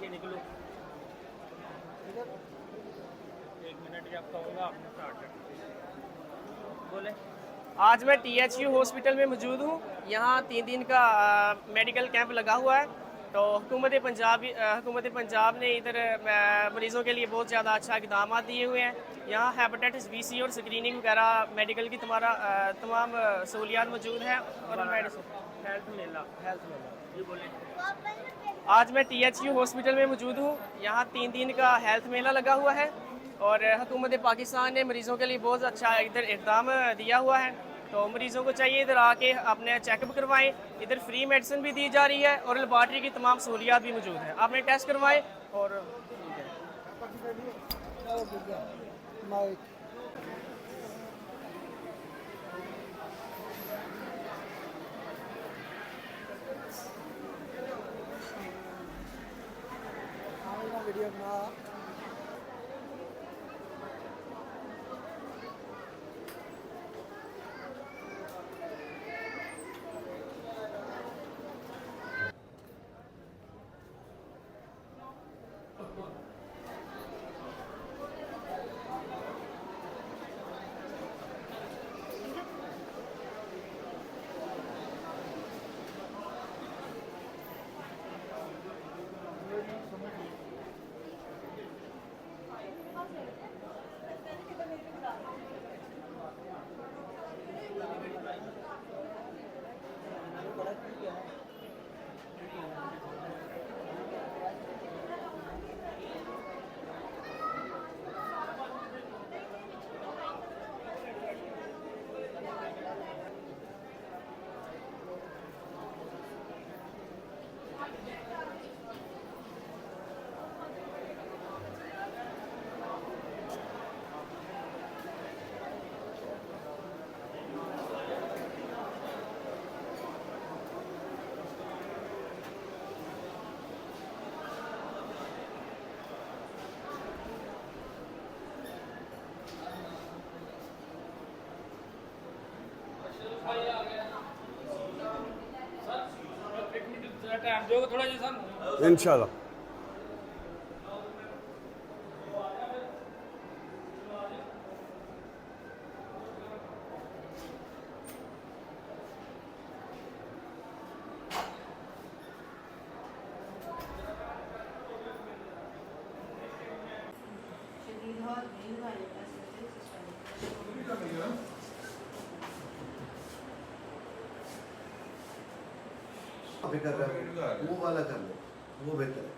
पीछे निकलो। एक मिनट जब कहूँगा आपने स्टार्ट कर बोले। आज मैं THU हॉस्पिटल में मौजूद हूँ। यहाँ 3 दिन का मेडिकल कैंप लगा हुआ है। तो हुकूमत पंजाब ने इधर मरीज़ों के लिए बहुत ज़्यादा अच्छा इक़दाम दिए हुए हैं। यहाँ हेपेटाइटिस BC और स्क्रीनिंग वगैरह मेडिकल की तमाम सहूलियात मौजूद हैं। और हेल्थ मेला जी बोले। आज मैं THU हॉस्पिटल में मौजूद हूँ। यहाँ 3 दिन का हेल्थ मेला लगा हुआ है और हुकूमत पाकिस्तान ने मरीज़ों के लिए बहुत अच्छा इधर इक़दाम दिया हुआ है। तो मरीज़ों को चाहिए इधर आके अपने चेकअप करवाएं। इधर फ्री मेडिसिन भी दी जा रही है और लेबॉर्ट्री की तमाम सहूलियात भी मौजूद है। आपने टेस्ट करवाएं और वीडियो बना इंशाल्लाह। फिक्र कर वो वाला कर लो, वो बेहतर है।